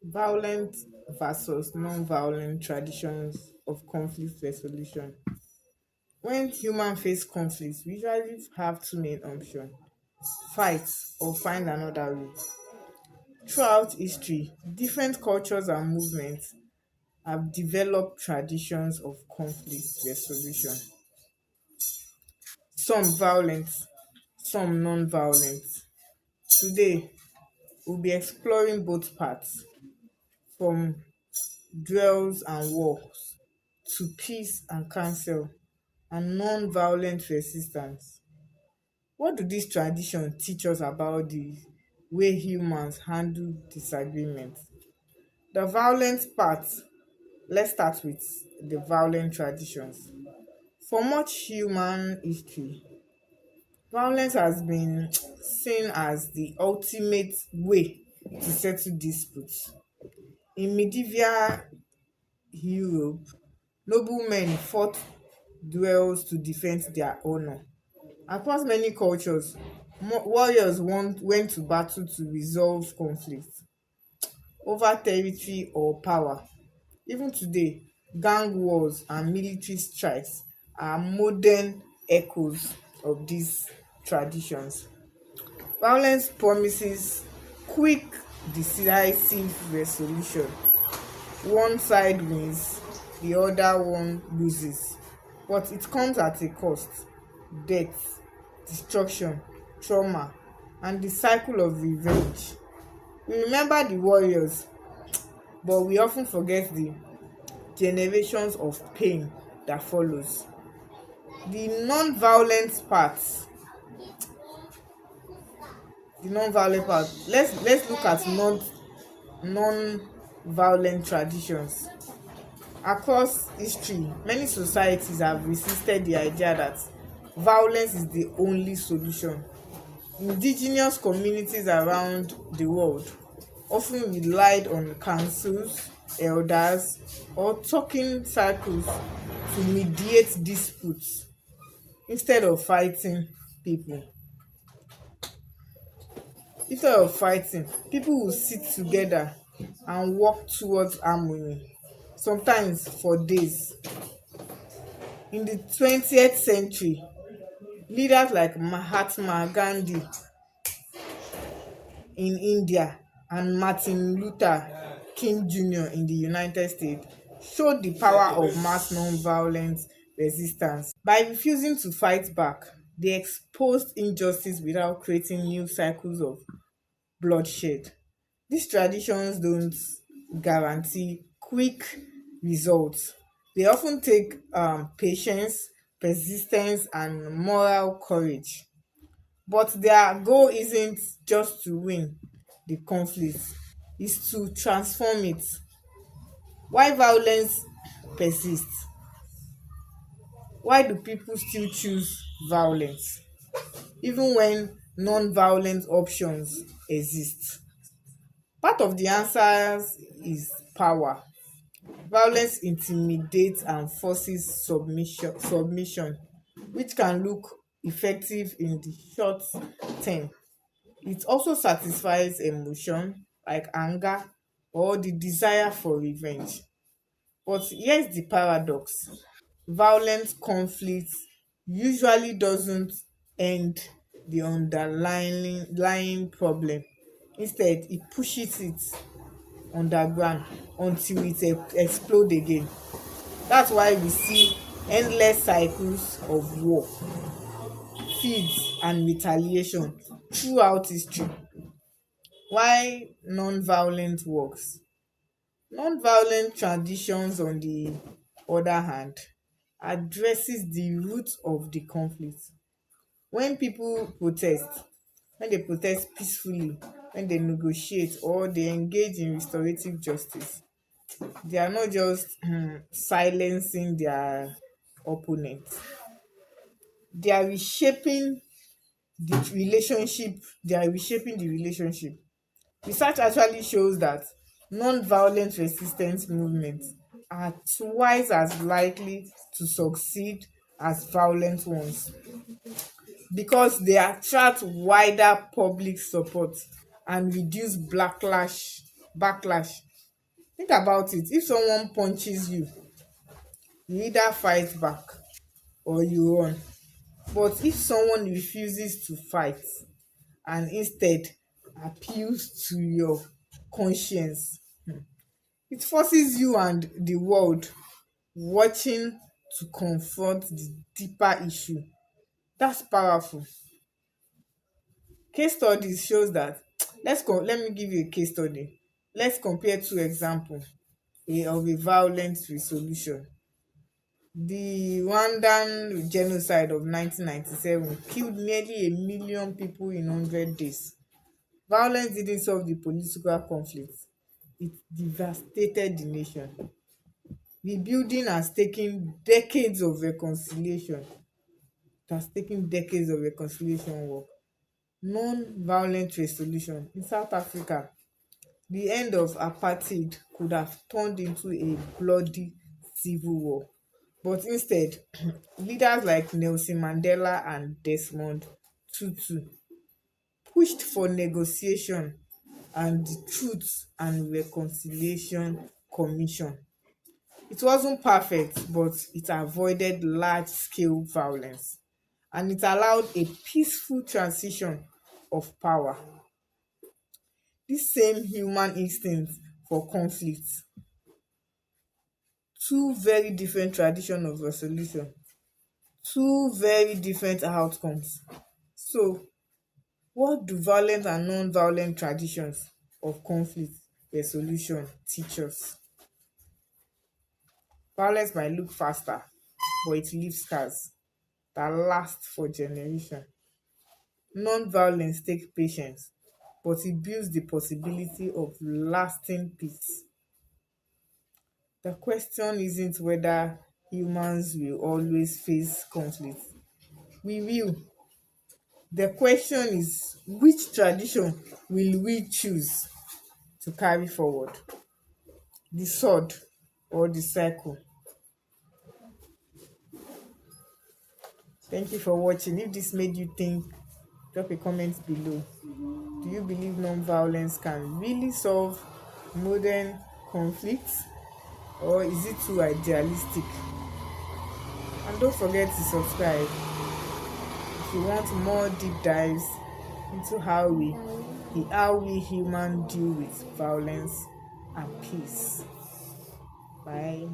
Violent versus non-violent traditions of conflict resolution. When humans face conflict, we usually have two main options: fight or find another way. Throughout history, different cultures and movements have developed traditions of conflict resolution. Some violent, some non-violent. Today, we'll be exploring both parts, from duels and wars to peace and counsel and non-violent resistance. What do these traditions teach us about the way humans handle disagreement? The violent part, let's start with the violent traditions. For much human history, violence has been seen as the ultimate way to settle disputes. In medieval Europe, noblemen fought duels to defend their honor. Across many cultures, warriors went to battle to resolve conflict over territory or power. Even today, gang wars and military strikes are modern echoes of these traditions. Violence promises quick, decisive resolution. One side wins, the other one loses. But it comes at a cost: death, destruction, trauma, and the cycle of revenge. We remember the warriors, but we often forget the generations of pain that follows. The non-violent part, the non-violent part. Let's look at non-violent traditions. Across history, many societies have resisted the idea that violence is the only solution. Indigenous communities around the world often relied on councils, elders, or talking circles to mediate disputes instead of fighting people. Instead of fighting, people will sit together and work towards harmony, sometimes for days. In the 20th century, leaders like Mahatma Gandhi in India and Martin Luther King Jr. in the United States showed the power of mass non-violent resistance. By refusing to fight back, they exposed injustice without creating new cycles of bloodshed. These traditions don't guarantee quick results. They often take patience, persistence, and moral courage. But their goal isn't just to win the conflict, it's to transform it. Why violence persists? Why do people still choose violence even when non-violent options exist? Part of the answers is power. Violence intimidates and forces submission, which can look effective in the short term. It also satisfies emotion like anger or the desire for revenge. But here's the paradox: violent conflict usually doesn't end the underlying lying problem. Instead, it pushes it underground until it explode again. That's why we see endless cycles of war, feuds, and retaliation throughout history. Why non-violent works? Non-violent traditions, on the other hand, addresses the root of the conflict. When people protest, when they protest peacefully, when they negotiate or they engage in restorative justice, they are not just silencing their opponent. They are reshaping the relationship. Research actually shows that non-violent resistance movements are twice as likely to succeed as violent ones because they attract wider public support and reduce backlash. Think about it. If someone punches you, you either fight back or you run. But if someone refuses to fight and instead appeals to your conscience, it forces you and the world watching to confront the deeper issue. That's powerful. Case studies shows that let me give you a case study. Let's compare two examples of a violent resolution. The Rwandan genocide of 1997 killed nearly a million people in 100 days. Violence didn't solve the political conflict, it devastated the nation. Rebuilding has taken decades of reconciliation. It has taken decades of reconciliation work. Non-violent resolution. In South Africa, the end of apartheid could have turned into a bloody civil war. But instead, leaders like Nelson Mandela and Desmond Tutu pushed for negotiation and the Truth and Reconciliation Commission. It wasn't perfect, but it avoided large-scale violence and it allowed a peaceful transition of power. This same human instinct for conflict, two very different traditions of resolution, two very different outcomes. So, what do violent and non-violent traditions of conflict resolution teach us? Violence might look faster, but it leaves scars that last for generations. Non-violence takes patience, but it builds the possibility of lasting peace. The question isn't whether humans will always face conflict. We will. The question is which tradition will we choose to carry forward? The sword or the cycle? Thank you for watching. If this made you think, drop a comment below. Do you believe non-violence can really solve modern conflicts, or is it too idealistic? And don't forget to subscribe if you want more deep dives into how we human deal with violence and peace. Bye.